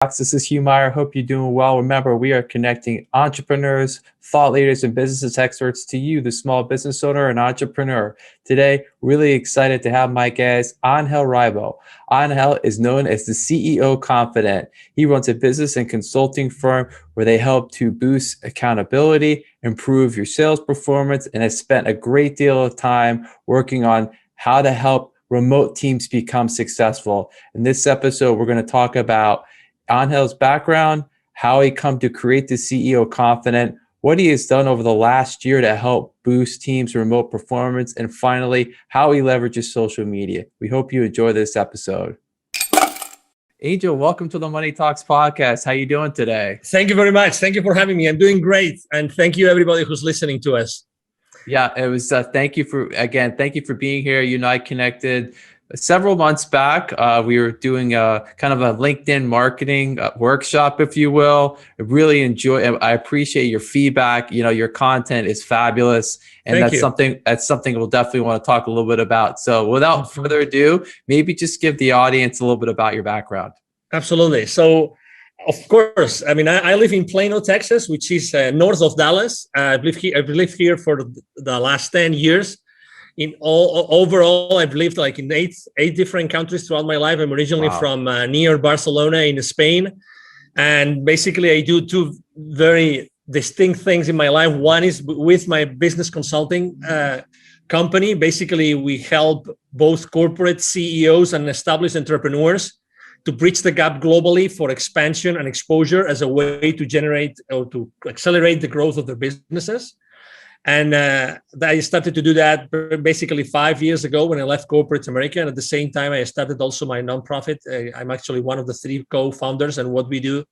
This is Hugh Meyer. Hope you're doing well. Remember, we are connecting entrepreneurs, thought leaders, and business experts to you, the small business owner and entrepreneur. Today, really excited to have my guest, Angel Ribo. Angel is known as the CEO Confidant. He runs a business and consulting firm where they help to boost accountability, improve your sales performance, and has spent a great deal of time working on how to help remote teams become successful. In this episode, we're going to talk about Angel's background, how he come to create the CEO Confidant, what he has done over the last year to help boost teams' remote performance, and finally, how he leverages social media. We hope you enjoy this episode. Angel, welcome to the Money Talks podcast. How you doing today? Thank you very much. Thank you for having me. I'm doing great. And thank you everybody who's listening to us. Yeah, it was, thank you for being here. You and I connected several months back. We were doing a kind of a LinkedIn marketing workshop, if you will. I appreciate your feedback. You know, your content is fabulous. And that's something we'll definitely want to talk a little bit about. So without further ado, maybe just give the audience a little bit about your background. Absolutely. So, of course, I mean, I live in Plano, Texas, which is north of Dallas. I've lived here for the last 10 years. Overall, I've lived like in eight different countries throughout my life. I'm originally from near Barcelona in Spain. And basically, I do two very distinct things in my life. One is with my business consulting company. Basically, we help both corporate CEOs and established entrepreneurs to bridge the gap globally for expansion and exposure as a way to generate or to accelerate the growth of their businesses. And I started to do that basically 5 years ago when I left corporate America. And at the same time, I started also my nonprofit. I'm actually one of the 3 co-founders. And what we do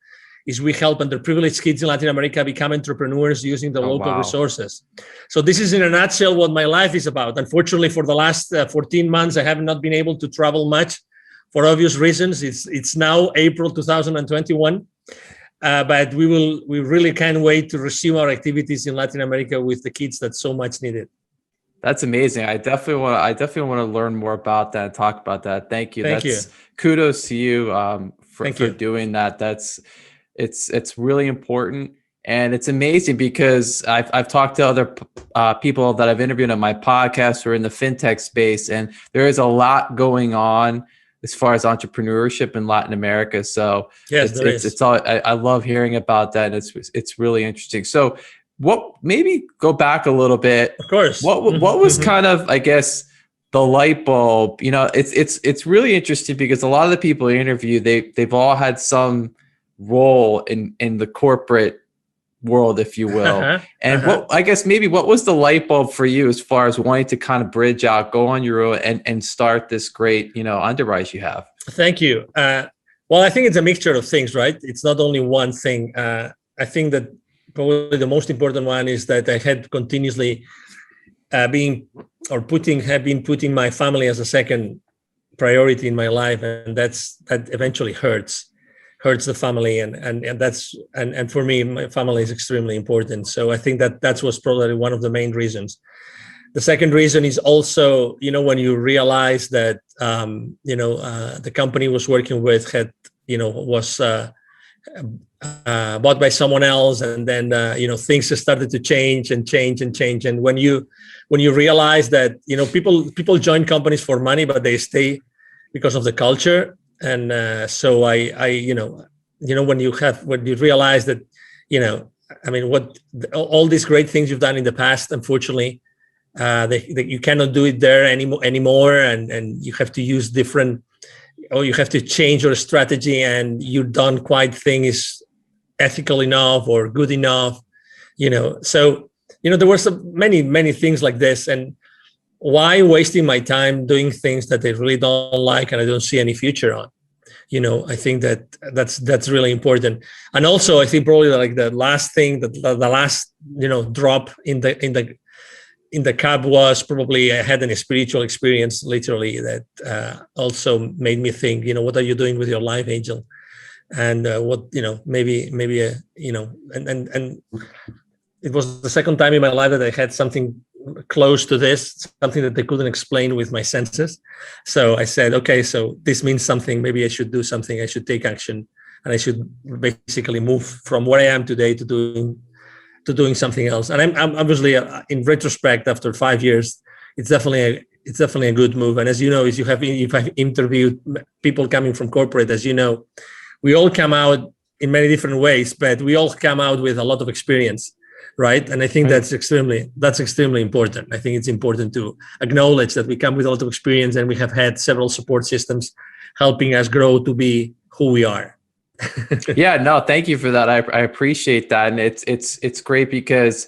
is we help underprivileged kids in Latin America become entrepreneurs using the local resources. So this is in a nutshell what my life is about. Unfortunately, for the last 14 months, I have not been able to travel much for obvious reasons. It's now April 2021. But we really can't wait to resume our activities in Latin America with the kids that so much needed. That's amazing. I definitely want to learn more about that and talk about that. Thank you. Thank you. Kudos to you for doing that. It's really important. And it's amazing because I've talked to other people that I've interviewed on my podcast who are in the fintech space, and there is a lot going on as far as entrepreneurship in Latin America. So yes, I love hearing about that. And it's really interesting. So maybe go back a little bit. Of course. What was kind of, I guess, the light bulb? You know, it's really interesting because a lot of the people I interview, they've all had some role in the corporate world, if you will. And what was the light bulb for you as far as wanting to kind of bridge out, go on your own and start this great, enterprise you have? Thank you. Well, I think it's a mixture of things, right? It's not only one thing. I think that probably the most important one is that I had continuously been putting my family as a second priority in my life. And that eventually hurts the family, and for me, my family is extremely important. So I think that was probably one of the main reasons. The second reason is also, when you realize that the company was working with was bought by someone else, and then things started to change. And when you realize that people join companies for money, but they stay because of the culture. And so when you realize that, all these great things you've done in the past, unfortunately, you cannot do it there anymore. And you have to use you have to change your strategy, and you don't quite think is ethical enough or good enough, So, there were many things like this. And why wasting my time doing things that I really don't like and I don't see any future on? I think that's really important. And also, I think probably like the last thing, the last drop in the cup was probably I had a spiritual experience, literally, that also made me think, what are you doing with your life, Angel? And maybe and it was the second time in my life that I had something close to this, something that they couldn't explain with my senses. So I said, okay, so this means something. Maybe I should do something. I should take action and I should basically move from where I am today to doing something else. And I'm obviously, in retrospect, after 5 years, it's definitely a good move. And as you know, if I've interviewed people coming from corporate, as you know, we all come out in many different ways, but we all come out with a lot of experience, right? And I think that's extremely important. I think it's important to acknowledge that we come with a lot of experience, and we have had several support systems helping us grow to be who we are. Yeah, no, thank you for that. I appreciate that, and it's great because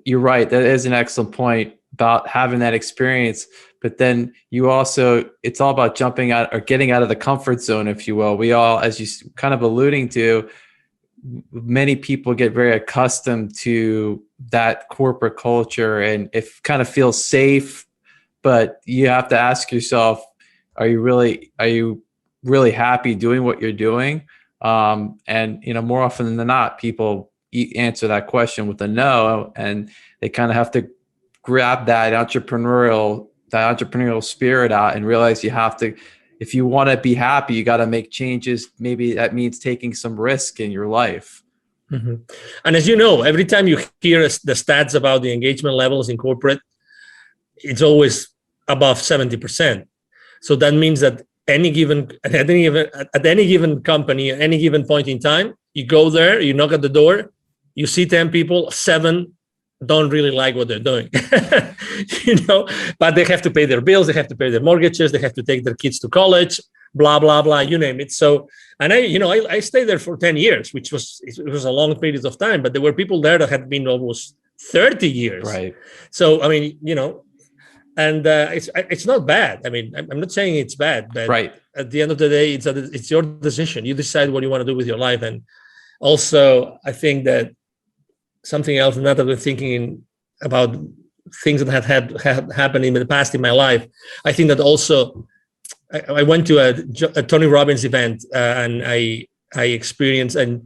you're right. That is an excellent point about having that experience. But then you also, it's all about jumping out or getting out of the comfort zone, if you will. We all, as you kind of alluding to, many people get very accustomed to that corporate culture, and it kind of feels safe. But you have to ask yourself, are you really happy doing what you're doing? And more often than not, people answer that question with a no, and they kind of have to grab that entrepreneurial spirit out and realize you have to, if you want to be happy, you got to make changes. Maybe that means taking some risk in your life. Mm-hmm. And as you know, every time you hear the stats about the engagement levels in corporate, it's always above 70%. So that means that at any given company, at any given point in time, you go there, you knock at the door, you see 10 people, 7 don't really like what they're doing, but they have to pay their bills, they have to pay their mortgages, they have to take their kids to college, blah, blah, blah, you name it. So, and I stayed there for 10 years, it was a long period of time, but there were people there that had been almost 30 years. Right. So, I mean, and it's not bad. I mean, I'm not saying it's bad, but right. At the end of the day, it's your decision. You decide what you want to do with your life. And also, I think that something else, now that we're thinking about things that had happened in the past in my life, I think that also I went to a Tony Robbins event, and I experienced, and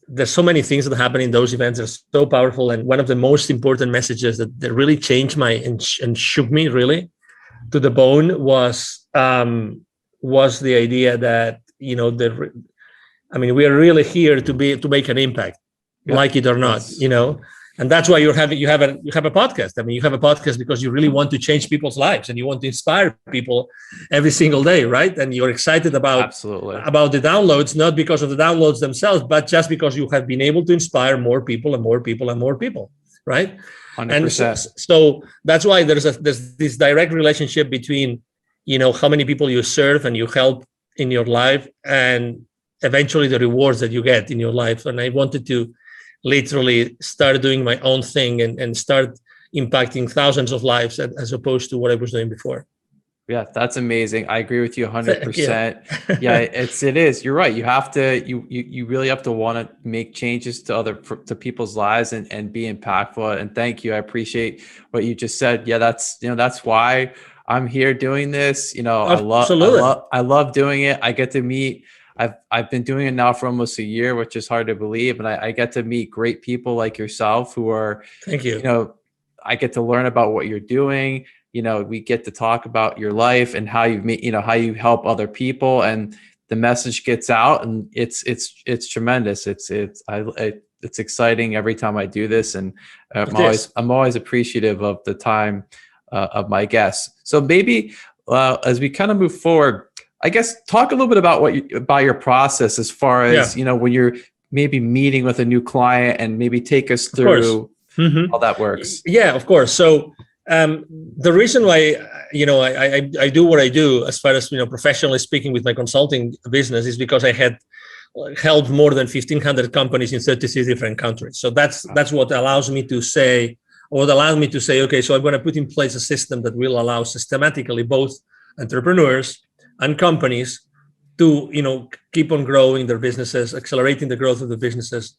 there's so many things that happen in those events that are so powerful. And one of the most important messages that really changed and shook me really to the bone was the idea that, we are really here to make an impact. Yeah, like it or not, and that's why you have a podcast. I mean, you have a podcast because you really want to change people's lives, and you want to inspire people every single day, right? And you're excited about the downloads, not because of the downloads themselves, but just because you have been able to inspire more people and more people and more people, right? 100%. And so that's why there's this direct relationship between, how many people you serve and you help in your life, and eventually the rewards that you get in your life. And I wanted to literally start doing my own thing and start impacting thousands of lives as opposed to what I was doing before. Yeah, that's amazing. I agree with you 100%. Yeah, it is. You're right. You have to, you really have to want to make changes to people's lives and be impactful. And thank you. I appreciate what you just said. Yeah, that's why I'm here doing this. I love doing it. I get to meet, I've been doing it now for almost a year, which is hard to believe. And I get to meet great people like yourself who are, thank you. I get to learn about what you're doing. We get to talk about your life and how you meet, how you help other people, and the message gets out, and it's tremendous. It's exciting every time I do this. And I'm always appreciative of the time of my guests. So maybe as we kind of move forward, I guess talk a little bit about your process as far as, when you're maybe meeting with a new client, and maybe take us through how that works. Yeah, of course. So the reason why, I do what I do as far as, professionally speaking with my consulting business is because I had helped more than 1,500 companies in 36 different countries. So that's what allows me to say, okay, so I'm going to put in place a system that will allow systematically both entrepreneurs and companies to, keep on growing their businesses, accelerating the growth of the businesses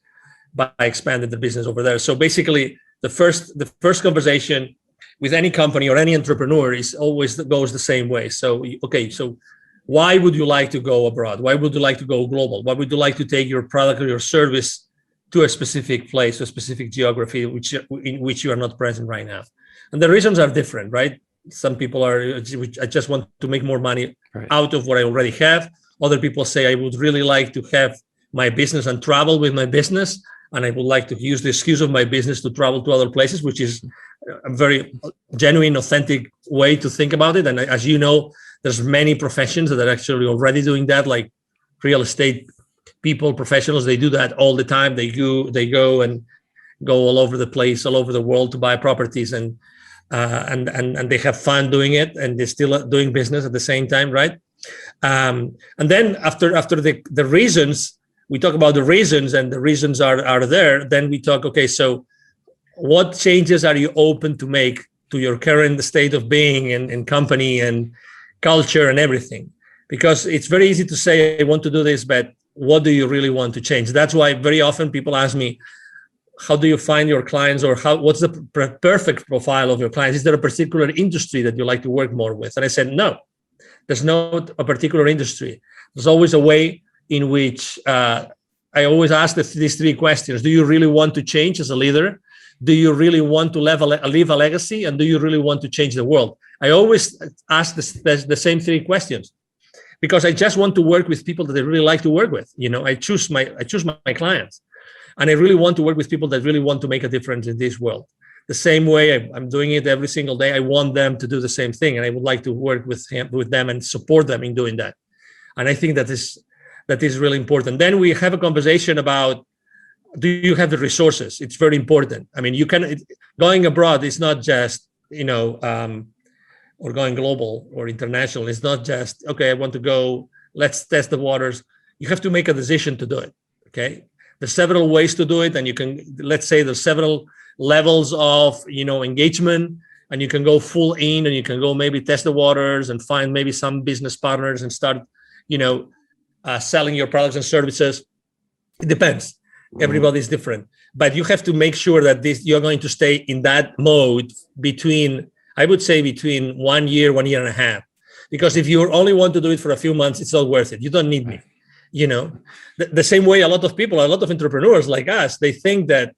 by expanding the business over there. So basically, the first conversation with any company or any entrepreneur goes the same way. So, okay, so why would you like to go abroad? Why would you like to go global? Why would you like to take your product or your service to a specific place, a specific geography in which you are not present right now? And the reasons are different, right? Some people I just want to make more money out of what I already have. Other people say, I would really like to have my business and travel with my business. And I would like to use the excuse of my business to travel to other places, which is a very genuine, authentic way to think about it. And as you know, there's many professions that are actually already doing that, like real estate people, professionals. They do that all the time. They go and go all over the place, all over the world to buy properties, and they have fun doing it, and they're still doing business at the same time, right? And then after the reasons, we talk about the reasons, and the reasons are there. Then we talk, okay, so what changes are you open to make to your current state of being and company and culture and everything? Because it's very easy to say, I want to do this, but what do you really want to change? That's why very often people ask me, how do you find your clients, or what's the perfect profile of your clients? Is there a particular industry that you like to work more with? And I said, no, there's not a particular industry. There's always a way in which I always ask these three questions. Do you really want to change as a leader? Do you really want to leave a legacy? And do you really want to change the world? I always ask the same three questions, because I just want to work with people that I really like to work with. I choose my clients, and I really want to work with people that really want to make a difference in this world. The same way I'm doing it every single day. I want them to do the same thing, and I would like to work with them and support them in doing that. And I think that is really important. Then we have a conversation about, do you have the resources? It's very important. I mean, going abroad is not just, or going global or international. It's not just, okay, I want to go, let's test the waters. You have to make a decision to do it, okay? There's several ways to do it. And you can, let's say there's several levels of, engagement, and you can go full in, and you can go maybe test the waters and find maybe some business partners and start, selling your products and services. It depends. Everybody's different, but you have to make sure that you're going to stay in that mode between 1 year, 1.5 years. Because if you only want to do it for a few months, it's not worth it. You don't need me. The same way a lot of entrepreneurs like us, they think that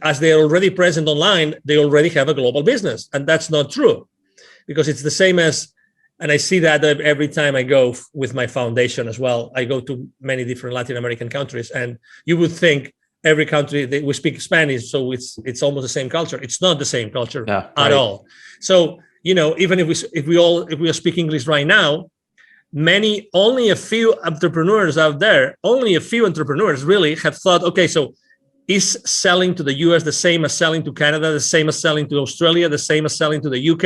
as they're already present online, they already have a global business. And that's not true, because it's the same as, and I see that every time I go with my foundation as well. I go to many different Latin American countries, and you would think every country we speak Spanish, so it's almost the same culture. It's not the same culture at all. So even if we speak English right now, only a few entrepreneurs out there, really have thought, okay, so is selling to the US the same as selling to Canada, the same as selling to Australia, the same as selling to the UK?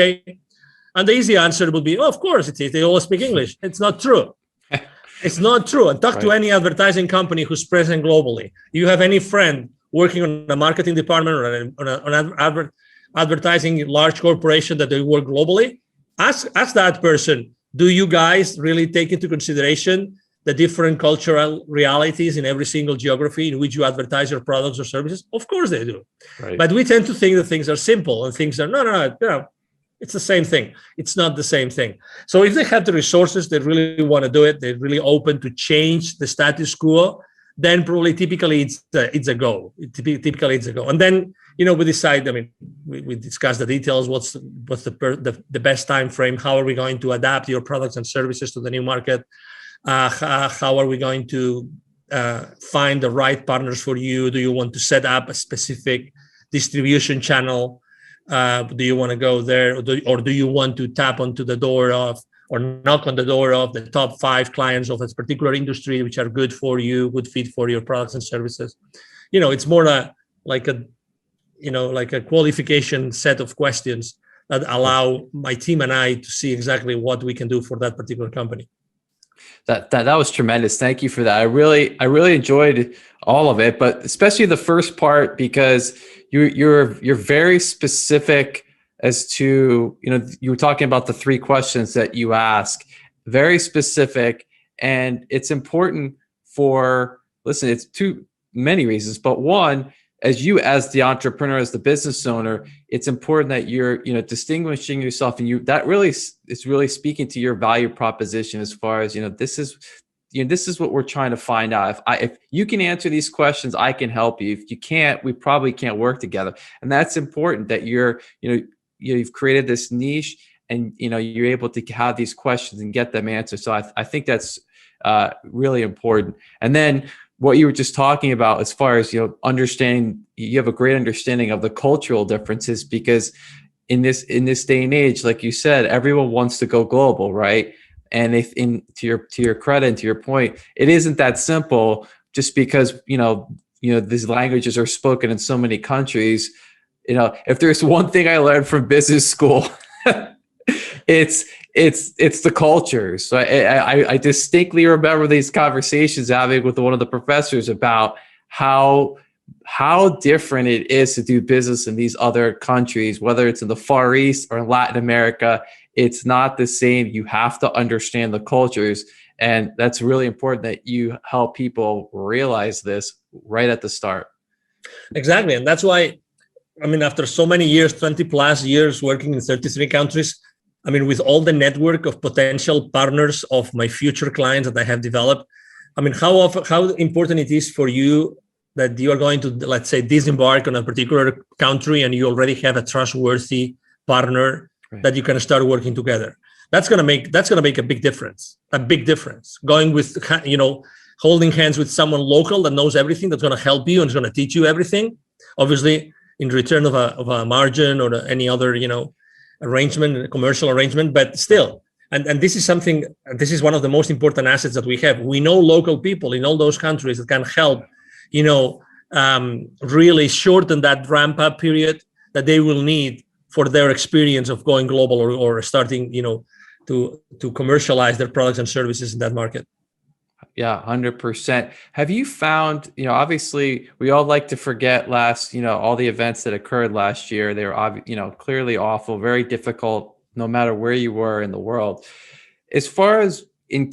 And the easy answer would be, of course it is. They all speak English. It's not true. It's not true. And talk to any advertising company who's present globally. You have any friend working on a marketing department or on an advertising large corporation that they work globally? Ask that person, do you guys really take into consideration the different cultural realities in every single geography in which you advertise your products or services? Of course they do. Right. But we tend to think that things are simple, and things are, no, it's the same thing. It's not the same thing. So if they have the resources, they really want to do it, they're really open to change the status quo, then probably typically it's a go. Typically it's a go. And then, we decide, we discuss the details, what's the best time frame, how are we going to adapt your products and services to the new market, how are we going to find the right partners for you? Do you want to set up a specific distribution channel? Do you want to go there, or do you want to tap onto the door of, or knock on the door of the top 5 clients of a particular industry, which are good for you, good fit for your products and services? It's more like a qualification set of questions that allow my team and I to see exactly what we can do for that particular company. That was tremendous. Thank you for that. I really enjoyed all of it, but especially the first part, because you're very specific as to, you were talking about the 3 questions that you ask, very specific. And it's important it's too many reasons, but one, as the entrepreneur, as the business owner, it's important that you're, distinguishing yourself, and that really is really speaking to your value proposition as far as, this is what we're trying to find out. If you can answer these questions, I can help you. If you can't, we probably can't work together. And that's important, that you've created this niche, and, you're able to have these questions and get them answered. So I think that's really important. And then what you were just talking about, as far as, understanding, you have a great understanding of the cultural differences, because in this day and age, like you said, everyone wants to go global, right? And if to your credit and to your point, it isn't that simple, just because, these languages are spoken in so many countries. If there's one thing I learned from business school, it's the culture. So I distinctly remember these conversations having with one of the professors about how different it is to do business in these other countries, whether it's in the Far East or Latin America. It's not the same. You have to understand the cultures. And that's really important that you help people realize this right at the start. Exactly. And that's why, after so many years, 20 plus years working in 33 countries, with all the network of potential partners of my future clients that I have developed, how important it is for you that you are going to, let's say, disembark on a particular country and you already have a trustworthy partner, right, that you can start working together. That's gonna make a big difference. Going with, holding hands with someone local that knows everything, that's gonna help you and is gonna teach you everything, obviously in return of a margin or any other, arrangement, commercial arrangement, but still. And this is one of the most important assets that we have. We know local people in all those countries that can help, really shorten that ramp up period that they will need for their experience of going global or starting, to commercialize their products and services in that market. Yeah, 100%. Have you found, obviously we all like to forget all the events that occurred last year. They were, clearly awful, very difficult, no matter where you were in the world. As far as in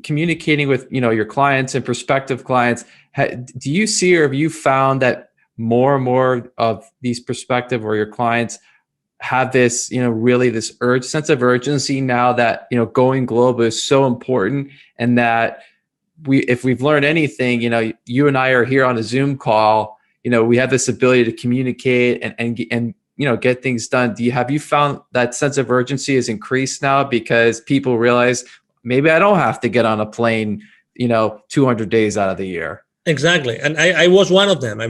communicating with, your clients and prospective clients, do you see, or have you found that more and more of these prospective or your clients have this, really this sense of urgency now that, going global is so important, and that if we've learned anything, you and I are here on a Zoom call, we have this ability to communicate and get things done. Have you found that sense of urgency has increased now because people realize maybe I don't have to get on a plane, 200 days out of the year? Exactly. And I was one of them. I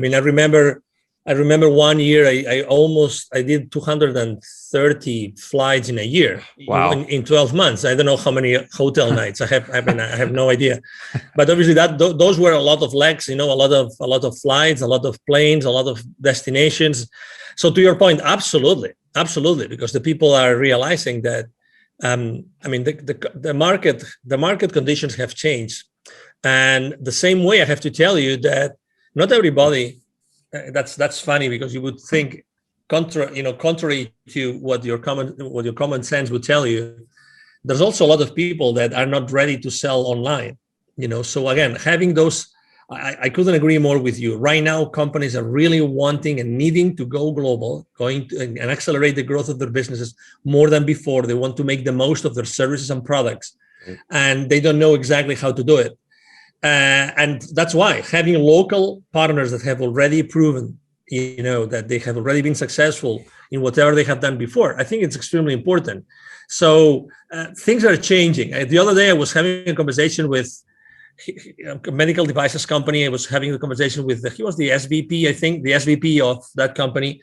remember 1 year, I did 230 flights in a year. Wow. In 12 months. I don't know how many hotel nights I have no idea, but obviously those were a lot of legs, a lot of flights, a lot of planes, a lot of destinations. So to your point, absolutely, because the people are realizing that, the market conditions have changed. And the same way I have to tell you that not everybody, that's funny, because you would think contrary to what your common sense would tell you, there's also a lot of people that are not ready to sell online. So again, having those, I couldn't agree more with you. Right now, companies are really wanting and needing to go global, and accelerate the growth of their businesses more than before. They want to make the most of their services and products, and they don't know exactly how to do it. And that's why having local partners that have already proven, that they have already been successful in whatever they have done before, I think it's extremely important. So things are changing. The other day, I was having a conversation with a medical devices company. I was having a conversation with he was the SVP, I think, the SVP of that company,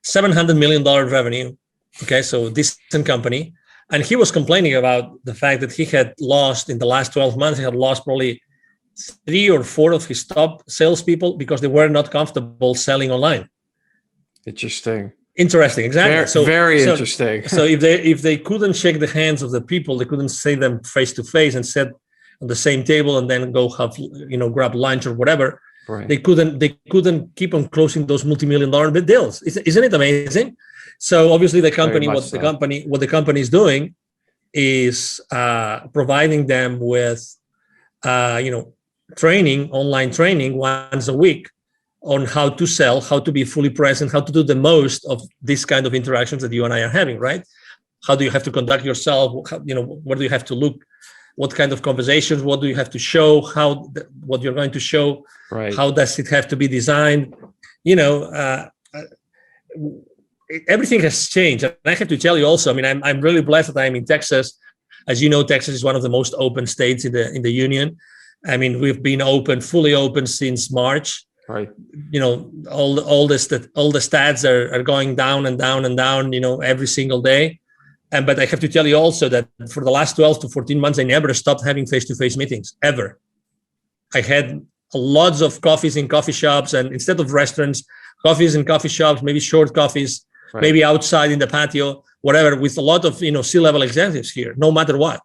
$700 million revenue. Okay, so decent company. And he was complaining about the fact that he had lost, in the last 12 months, he had lost probably 3 or 4 of his top salespeople because they were not comfortable selling online. Interesting, exactly. Very interesting. So if they couldn't shake the hands of the people, they couldn't see them face to face and sit on the same table and then go have, grab lunch or whatever. Right. They couldn't keep on closing those multi-million-dollar deals. Isn't it amazing? So obviously the company, what the company is doing is providing them with, online training once a week on how to sell, how to be fully present, how to do the most of this kind of interactions that you and I are having, right? How do you have to conduct yourself? Where do you have to look? What kind of conversations? What do you have to show? What you're going to show? Right. How does it have to be designed? Everything has changed. And I have to tell you also, I'm really blessed that I'm in Texas. As you know, Texas is one of the most open states in the union. I mean, we've been fully open since March. Right. All the stats are going down and down and down, every single day. But I have to tell you also that for the last 12 to 14 months, I never stopped having face-to-face meetings, ever. I had lots of coffees in coffee shops, and instead of restaurants, coffees in coffee shops, maybe short coffees, right, maybe outside in the patio, whatever, with a lot of, C-level executives here, no matter what.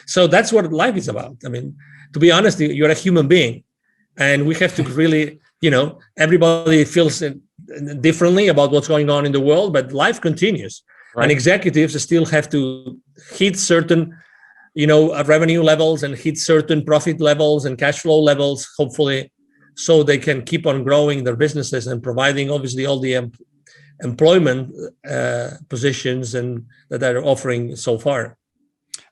So that's what life is about. I mean, to be honest, you're a human being, and we have to really, everybody feels differently about what's going on in the world, but life continues. Right. And executives still have to hit certain, revenue levels and hit certain profit levels and cash flow levels, hopefully, so they can keep on growing their businesses and providing, obviously, all the employment positions and that they're offering so far.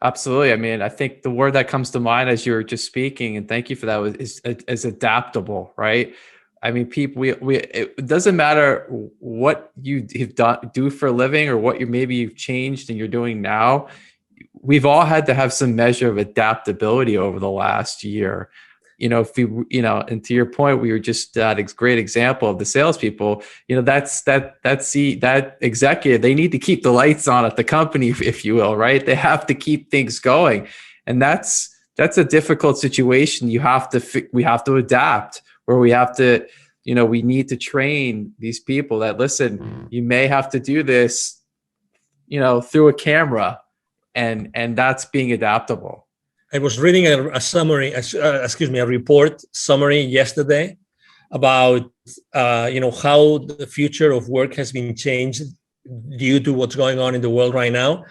Absolutely. I mean, I think the word that comes to mind as you were just speaking, and thank you for that, is adaptable, right? I mean, people, it doesn't matter what you do for a living or what maybe you've changed and you're doing now. We've all had to have some measure of adaptability over the last year. If you, and to your point, we were just that great example of the salespeople. That executive, they need to keep the lights on at the company, if you will, right? They have to keep things going, and that's a difficult situation. We have to adapt, where we have to, we need to train these people that, listen, you may have to do this, through a camera, and that's being adaptable. I was reading a report summary yesterday about, how the future of work has been changed due to what's going on in the world right now.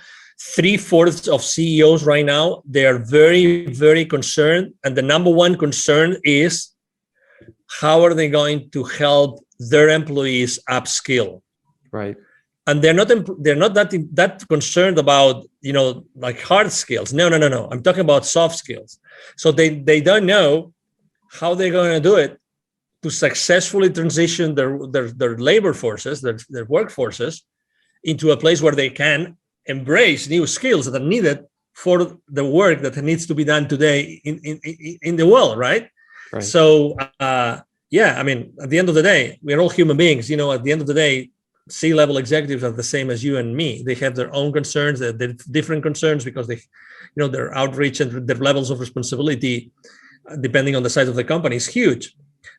3/4 of CEOs right now, they are very, very concerned. And the number one concern is, how are they going to help their employees upskill? Right. And they're not that concerned about, like hard skills. No. I'm talking about soft skills. So they don't know how they're going to do it to successfully transition their labor forces, their workforces, into a place where they can embrace new skills that are needed for the work that needs to be done today in the world, right? So, I mean, at the end of the day, we're all human beings. At the end of the day, C-level executives are the same as you and me. They have their own concerns, they're different concerns, because their outreach and their levels of responsibility, depending on the size of the company, is huge.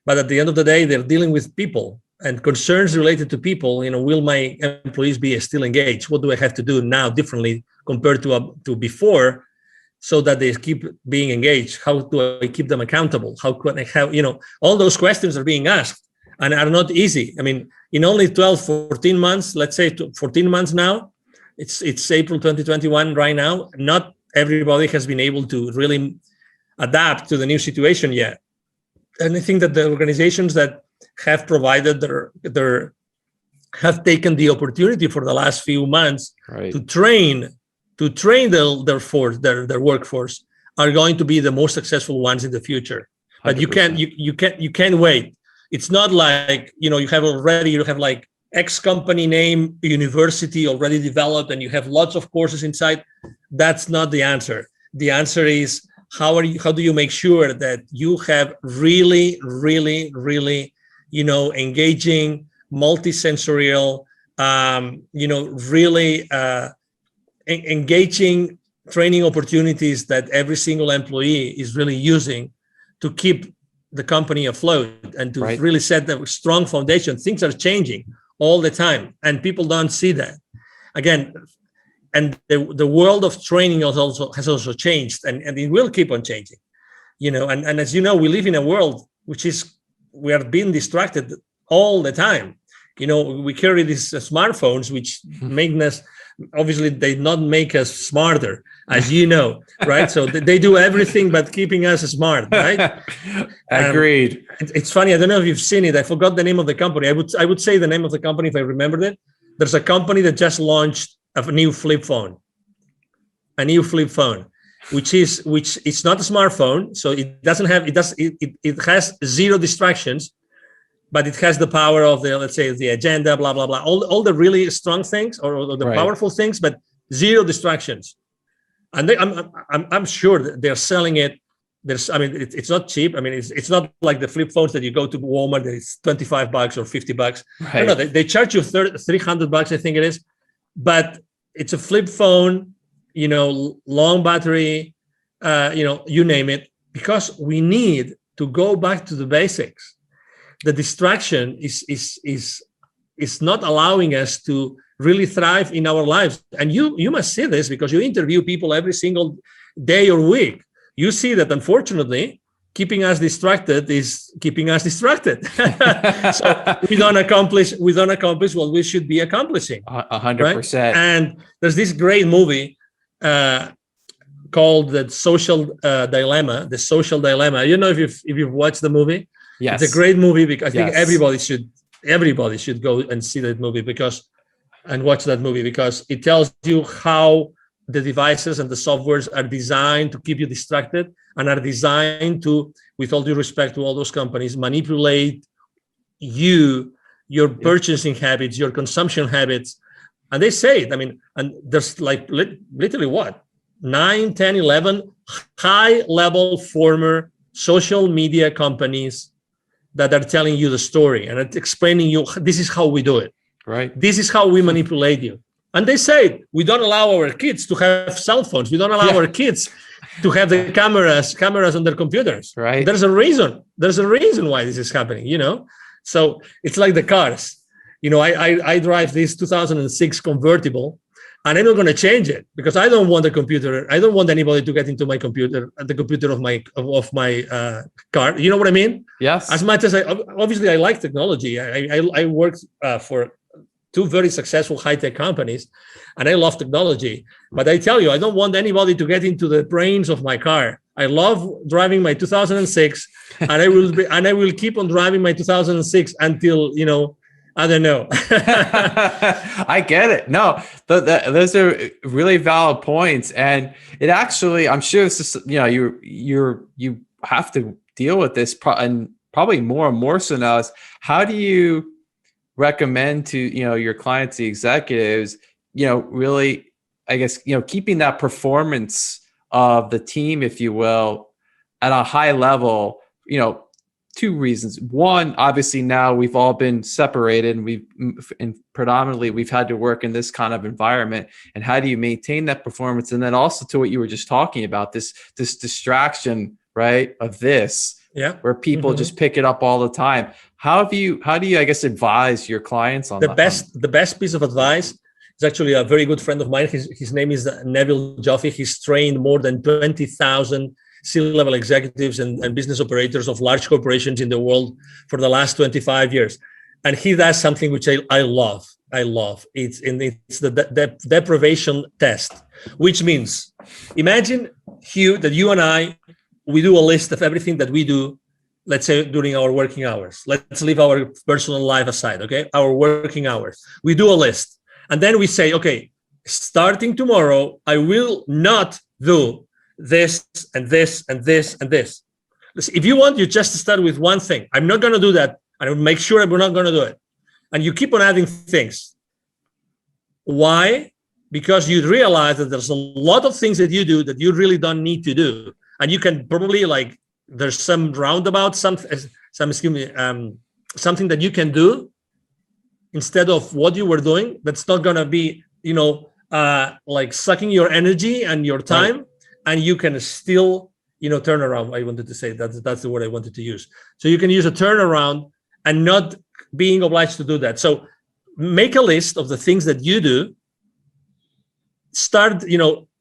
But at the end of the day, they're dealing with people and concerns related to people. Will my employees be still engaged? What do I have to do now differently compared to before, so that they keep being engaged? How do I keep them accountable? How can I have, all those questions are being asked and are not easy. I mean, in only 12, 14 months, let's say 14 months now, it's April 2021 right now, not everybody has been able to really adapt to the new situation yet. And I think that the organizations that have provided have taken the opportunity for the last few months, right, to train their workforce, are going to be the most successful ones in the future. But 100%. you can't wait. It's not like, you have like X company name university already developed and you have lots of courses inside. That's not the answer. The answer is, how do you make sure that you have really, really, really, engaging, multisensorial, really engaging training opportunities that every single employee is really using to keep the company afloat and to really set a strong foundation. Things are changing all the time, and people don't see that. Again, and the world of training has also changed, and it will keep on changing. And as you know, we live in a world we are being distracted all the time. We carry these smartphones, which make us, obviously, they not make us smarter, as you know, right? So they do everything but keeping us smart, right? Agreed. It's funny. I don't know if you've seen it. I forgot the name of the company. I would say the name of the company if I remembered it. There's a company that just launched a new flip phone, which it's not a smartphone. So it has zero distractions, but it has the power of the agenda, blah, blah, blah, all the really strong things or the powerful things, but zero distractions. and I'm sure that they're selling it. I mean, it's not cheap. I mean, it's not like the flip phones that you go to Walmart that it's $25 or $50. Right. No, they charge you $300, I think it is, but it's a flip phone, long battery, you name it, because we need to go back to the basics. The distraction is not allowing us to really thrive in our lives. And you must see this because you interview people every single day or week. You see that, unfortunately, keeping us distracted is keeping us distracted. So we don't accomplish what we should be accomplishing. 100%. Right? And there's this great movie called The Social Dilemma. The Social Dilemma. I don't know if you've watched the movie. Yes. It's a great movie because I think everybody should go and see that movie and watch that movie because it tells you how the devices and the softwares are designed to keep you distracted and are designed to, with all due respect to all those companies, manipulate your purchasing habits, your consumption habits. And they say it, I mean, and there's like literally what? 9, 10, 11 high-level former social media companies that are telling you the story and explaining you, this is how we do it. Right. This is how we manipulate you. And they say, we don't allow our kids to have cell phones. We don't allow our kids to have the cameras on their computers. Right. There's a reason. There's a reason why this is happening, So it's like the cars. I drive this 2006 convertible, and I'm not going to change it because I don't want a computer. I don't want anybody to get into my computer, the computer of my car. You know what I mean? Yes. As much as I like technology. I worked for 2 very successful high-tech companies, and I love technology. But I tell you, I don't want anybody to get into the brains of my car. I love driving my 2006, and I will keep on driving my 2006 until I don't know. I get it. No, those are really valid points, and it actually, I'm sure this is you have to deal with this, and probably more and more so now. Is how do you recommend to your clients, the executives, really, I guess, keeping that performance of the team, if you will, at a high level? 2 reasons. One, obviously now we've all been separated and predominantly we've had to work in this kind of environment. And how do you maintain that performance? And then also to what you were just talking about, this distraction, right, of this, where people just pick it up all the time. How do you, I guess, advise your clients on the best piece of advice is actually a very good friend of mine. His name is Neville Joffe. He's trained more than 20,000 C-level executives and business operators of large corporations in the world for the last 25 years. And he does something which I love. It's the deprivation test, which means, imagine, Hugh, that you and I, we do a list of everything that we do, let's say during our working hours. Let's leave our personal life aside, okay? Our working hours. We do a list. And then we say, okay, starting tomorrow, I will not do this and this and this and this. Listen, if you want, you just start with one thing. I'm not going to do that. And I will make sure we're not going to do it. And you keep on adding things. Why? Because you realize that there's a lot of things that you do that you really don't need to do. And you can probably, there's some roundabout, something that you can do instead of what you were doing. That's not going to be, sucking your energy and your time. Right. And you can still, turn around. I wanted to say that's the word I wanted to use. So you can use a turnaround and not being obliged to do that. So make a list of the things that you do. Start,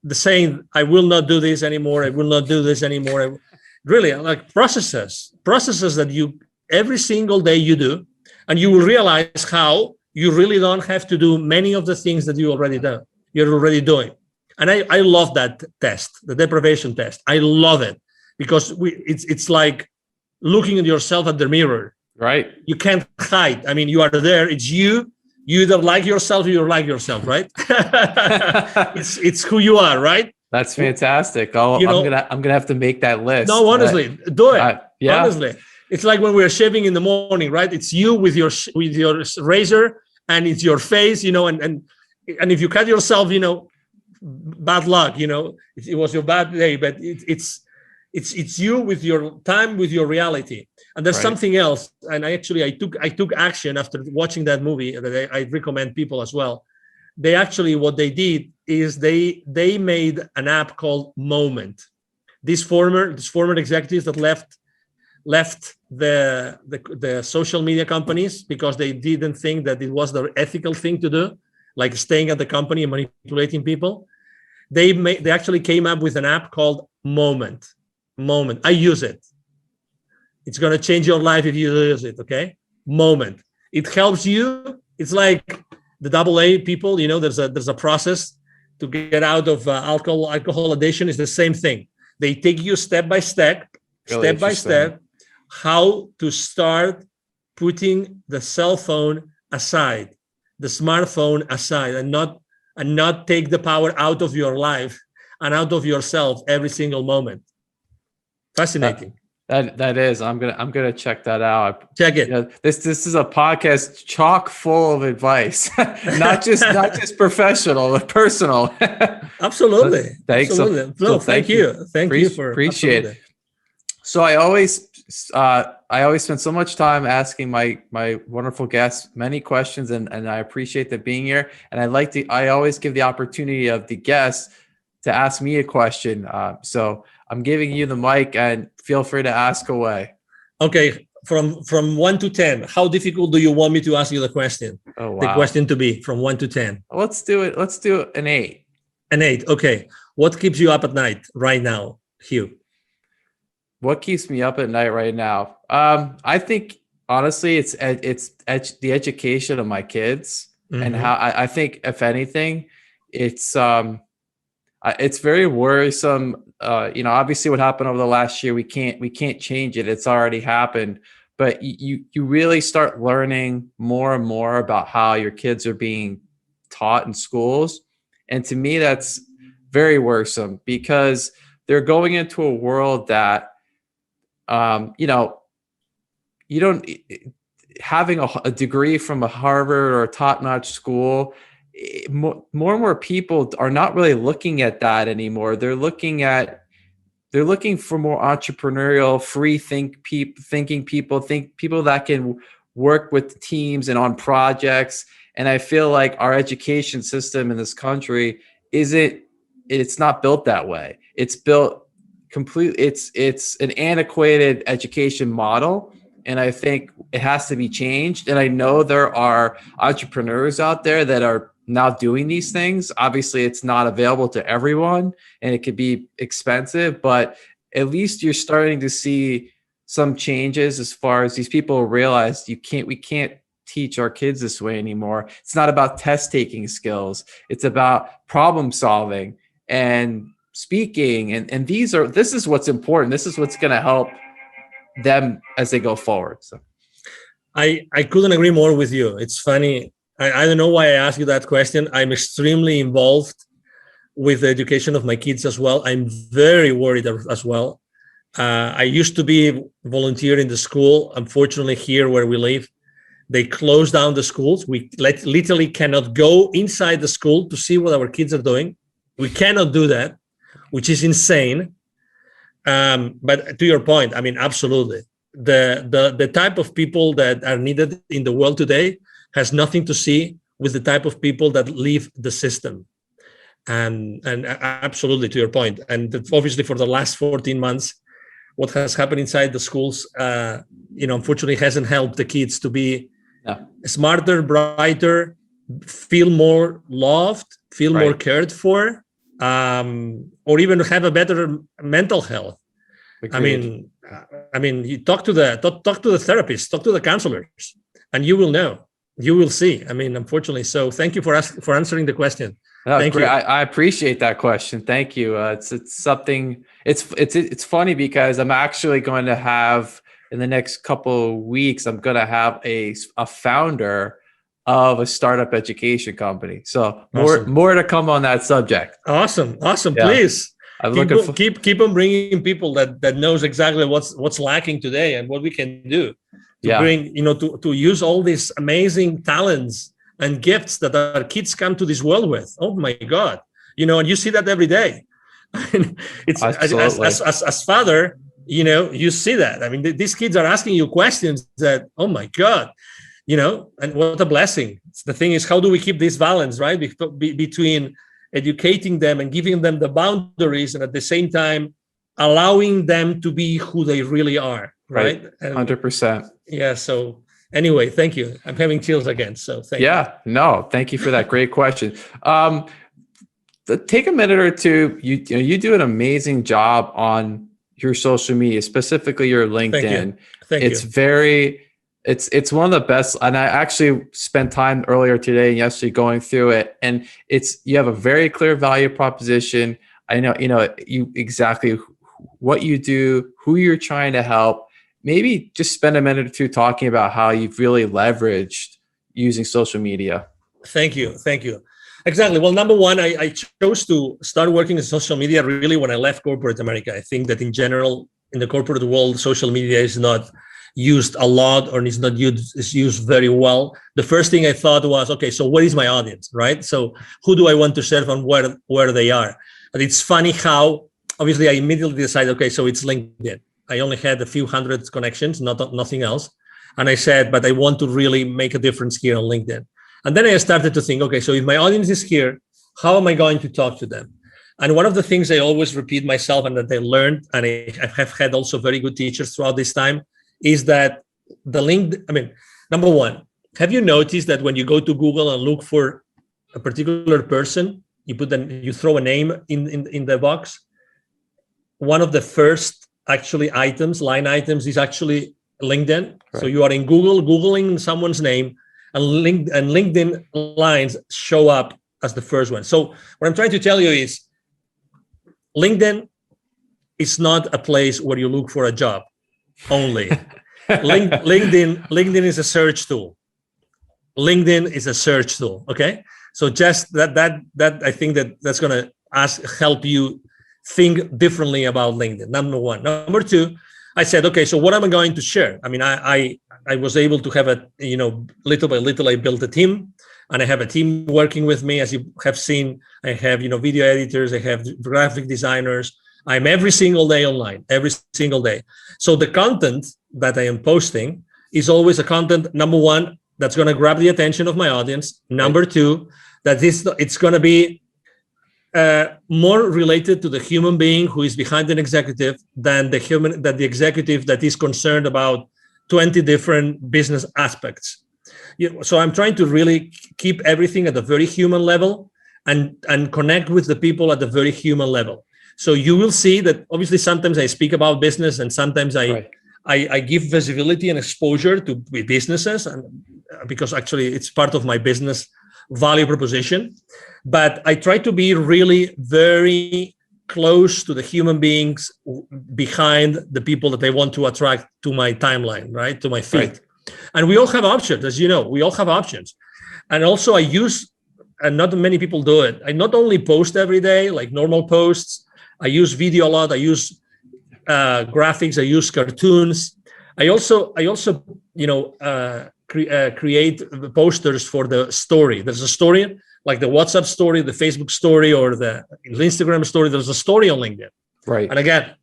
the saying, I will not do this anymore. I will not do this anymore. Really, like processes that you every single day you do, and you will realize how you really don't have to do many of the things that you're already doing. And I love that test, the deprivation test. I love it because it's like looking at yourself at the mirror. Right. You can't hide. I mean, you are there. It's you. You either like yourself or you like yourself, right? it's who you are, right? That's fantastic. I'm gonna have to make that list. No, honestly, do it. Yeah. Honestly, it's like when we're shaving in the morning, right? It's you with your razor, and it's your face, and if you cut yourself, bad luck, it was your bad day, but it's you with your time, with your reality. And there's something else. And I took action after watching that movie that I recommend people as well. They actually, what they did is they made an app called Moment. These former executives that left the social media companies because they didn't think that it was the ethical thing to do, like staying at the company and manipulating people. They actually came up with an app called Moment. I use it. It's going to change your life if you use it. Okay. Moment. It helps you. It's like the AA people, there's a process to get out of alcohol addiction. Is the same thing. They take you step by step, how to start putting the cell phone aside, the smartphone aside, and not take the power out of your life and out of yourself every single moment. Fascinating. That is. I'm gonna check that out. Check it. This is a podcast chock full of advice, not just professional, but personal. Absolutely. Thanks. Absolutely. Thank you. Thank you for appreciate it. So I always spend so much time asking my wonderful guests many questions, and I appreciate them being here. And I always give the opportunity of the guests to ask me a question. So I'm giving you the mic, and feel free to ask away. Okay, from 1 to 10, how difficult do you want me to ask you the question? Oh, wow. The question to be from 1 to 10. Let's do it. Let's do an 8. An 8. Okay. What keeps you up at night right now, Hugh? What keeps me up at night right now? I think honestly, it's the education of my kids, and how I think, if anything, it's very worrisome. Obviously what happened over the last year, we can't change it. It's already happened, but you really start learning more and more about how your kids are being taught in schools. And to me, that's very worrisome, because they're going into a world that, you don't, having a degree from a Harvard or a top-notch school, more and more people are not really looking at that anymore. They're looking for more entrepreneurial, thinking people that can work with teams and on projects. And I feel like our education system in this country it's not built that way. It's built completely, it's an antiquated education model. And I think it has to be changed. And I know there are entrepreneurs out there that are now doing these things. Obviously, it's not available to everyone, and it could be expensive, but at least you're starting to see some changes as far as these people realize we can't teach our kids this way anymore. It's not about test taking skills. It's about problem solving and speaking. And this is what's important. This is what's going to help them as they go forward. So I couldn't agree more with you. It's funny. I don't know why I asked you that question. I'm extremely involved with the education of my kids as well. I'm very worried as well. I used to be volunteer in the school. Unfortunately, here where we live, they closed down the schools. We literally cannot go inside the school to see what our kids are doing. We cannot do that, which is insane. But to your point, I mean, absolutely. The type of people that are needed in the world today has nothing to see with the type of people that leave the system. And absolutely, to your point. And obviously for the last 14 months, what has happened inside the schools, unfortunately hasn't helped the kids to be smarter, brighter, feel more loved, feel more cared for, or even have a better mental health. Agreed. I mean, you talk to the therapist, talk to the counselors, and you will know. You will see. I mean, unfortunately. So thank you for answering the question. Thank you. I appreciate that question. Thank you. It's something. It's funny because I'm actually going to have in the next couple of weeks. I'm going to have a founder of a startup education company. So more to come on that subject. Awesome. Yeah. Please. Keep on bringing people that knows exactly what's lacking today and what we can do to bring, to use all these amazing talents and gifts that our kids come to this world with. Oh my God. and you see that every day. It's as father, you see that. I mean, these kids are asking you questions that, oh my God, and what a blessing. The thing is, how do we keep this balance, right? Between educating them and giving them the boundaries, and at the same time, allowing them to be who they really are, right? 100%. Yeah. So anyway, thank you. I'm having chills again. So thank you. No, thank you for that great question. Take a minute or two. You do an amazing job on your social media, specifically your LinkedIn. Thank you. It's one of the best. And I actually spent time earlier today and yesterday going through it. And you have a very clear value proposition. I know, you exactly what you do, who you're trying to help. Maybe just spend a minute or two talking about how you've really leveraged using social media. Thank you. Exactly. Well, number one, I chose to start working in social media really when I left corporate America. I think that in general, in the corporate world, social media is not used a lot, or is used very well. The first thing I thought was, okay, so what is my audience, right? So who do I want to serve and where they are? And it's funny how, obviously, I immediately decided, okay, so it's LinkedIn. I only had a few hundred connections, nothing else. And I said, but I want to really make a difference here on LinkedIn. And then I started to think, okay, so if my audience is here, how am I going to talk to them? And one of the things I always repeat myself and that I learned, and I have had also very good teachers throughout this time, is that number one, have you noticed that when you go to Google and look for a particular person, you throw a name in the box? One of the first line items is actually LinkedIn. Right. So you are in Google, Googling someone's name, and LinkedIn lines show up as the first one. So what I'm trying to tell you is LinkedIn is not a place where you look for a job only. LinkedIn is a search tool. LinkedIn is a search tool. Okay. So just that I think that's going to help you think differently about LinkedIn. Number one. Number two, I said, okay, so what am I going to share? I mean, I was able to have little by little, I built a team, and I have a team working with me. As you have seen, I have, video editors, I have graphic designers. I'm every single day online, every single day. So the content that I am posting is always a content, number one, that's going to grab the attention of my audience. Number two, that it's going to be more related to the human being who is behind an executive than the executive that is concerned about 20 different business aspects. So I'm trying to really keep everything at a very human level and connect with the people at the very human level. So you will see that obviously sometimes I speak about business, and sometimes I give visibility and exposure to businesses, and because actually it's part of my business value proposition. But I try to be really very close to the human beings behind the people that I want to attract to my timeline, right? To my feed. Right. And we all have options, as you know, we all have options. And also I use, and not many people do it, I not only post every day, like normal posts, I use video a lot, I use graphics, I use cartoons. I also create posters for the story. There's a story, like the WhatsApp story, the Facebook story, or the Instagram story. There's a story on LinkedIn. Right. And again,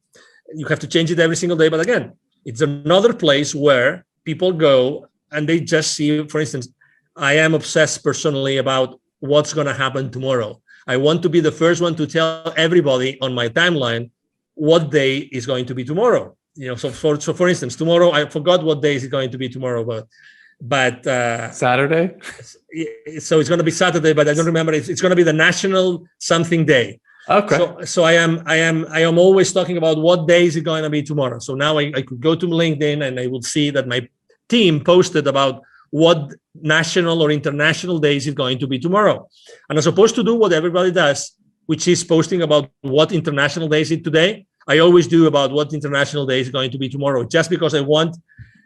you have to change it every single day. But again, it's another place where people go and they just see, for instance, I am obsessed personally about what's going to happen tomorrow. I want to be the first one to tell everybody on my timeline what day is going to be tomorrow. So for instance, tomorrow, I forgot what day is it going to be tomorrow, but Saturday. So it's going to be Saturday, but I don't remember. It's going to be the National something day. Okay. So I am always talking about what day is it going to be tomorrow. So now I could go to LinkedIn and I will see that my team posted about what national or international day is it going to be tomorrow. And as opposed to do what everybody does, which is posting about what international day is it today, I always do about what international day is going to be tomorrow, just because I want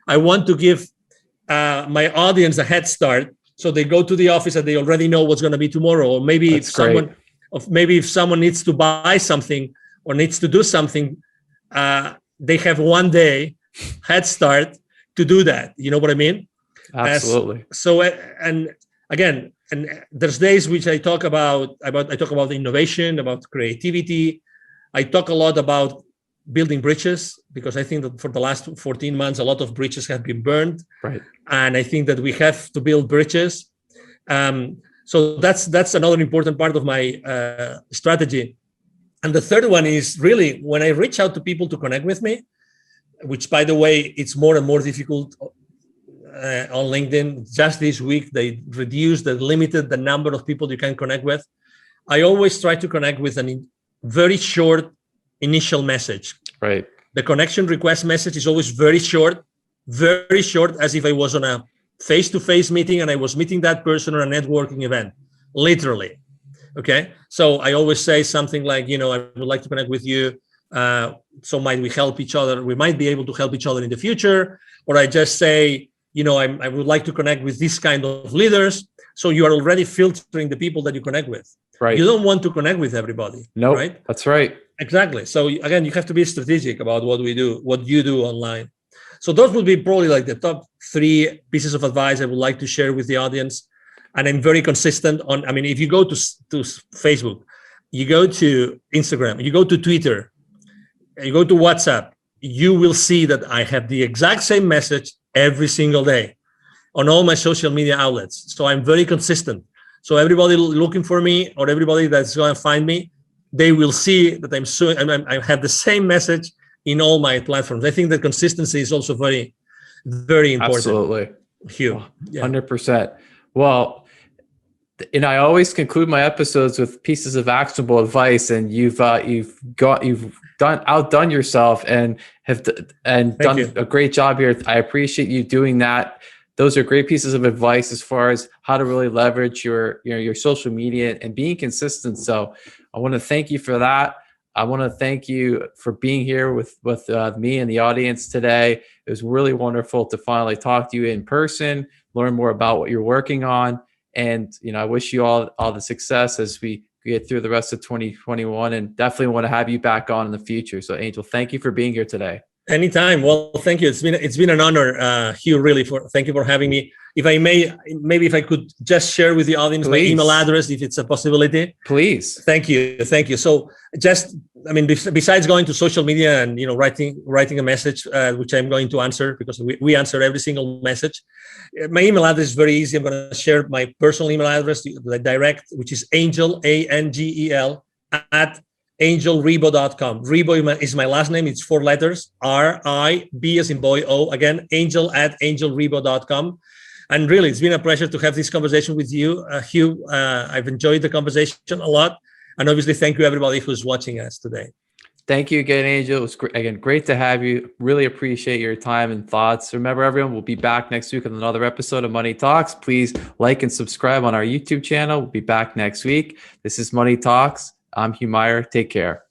to give my audience a head start, so they go to the office and they already know what's going to be tomorrow. Or maybe if someone needs to buy something or needs to do something, they have one day head start to do that. You know what I mean? Absolutely. And again, and there's days which I talk about innovation, about creativity. I talk a lot about building bridges, because I think that for the last 14 months, a lot of bridges have been burned. Right. And I think that we have to build bridges. So that's another important part of my strategy. And the third one is really when I reach out to people to connect with me, which, by the way, it's more and more difficult on LinkedIn. Just this week, they limited the number of people you can connect with. I always try to connect with a very short initial message. Right. The connection request message is always very short, as if I was on a face-to-face meeting and I was meeting that person on a networking event, literally. Okay. So I always say something like, I would like to connect with you. So might we help each other? We might be able to help each other in the future. Or I just say, I would like to connect with this kind of leaders. So you are already filtering the people that you connect with. Right. You don't want to connect with everybody. No, right? That's right. Exactly. So again, you have to be strategic about what you do online. So those would be probably like the top 3 pieces of advice I would like to share with the audience. And I'm very consistent on, if you go to Facebook, you go to Instagram, you go to Twitter, you go to WhatsApp, you will see that I have the exact same message every single day on all my social media outlets. So I'm very consistent. So everybody looking for me, or everybody that's going to find me, they will see that I have the same message in all my platforms. I think that consistency is also very, very important. Absolutely. Huge. 100%. Well, and I always conclude my episodes with pieces of actionable advice, and you've outdone yourself and done a great job here. I appreciate you doing that. Those are great pieces of advice as far as how to really leverage your social media and being consistent. So I want to thank you for that. I want to thank you for being here with me and the audience today. It was really wonderful to finally talk to you in person, learn more about what you're working on. And, I wish you all the success as we get through the rest of 2021, and definitely want to have you back on in the future. So Angel, thank you for being here today. Anytime. Well, thank you. It's been an honor, Hugh, really, thank you for having me. If I may, maybe if I could just share with the audience my email address, if it's a possibility. Please. Thank you. So besides going to social media and, writing a message, which I'm going to answer, because we answer every single message. My email address is very easy. I'm going to share my personal email address, the direct, which is Angel, ANGEL, at angelribo.com. Ribo is my last name. It's 4 letters, R-I-B as in boy, O. Again, Angel at angelribo.com. And really, it's been a pleasure to have this conversation with you, Hugh. I've enjoyed the conversation a lot. And obviously, thank you, everybody who's watching us today. Thank you again, Angel. It was great to have you. Really appreciate your time and thoughts. Remember, everyone, we'll be back next week with another episode of Money Talks. Please like and subscribe on our YouTube channel. We'll be back next week. This is Money Talks. I'm Hugh Meyer. Take care.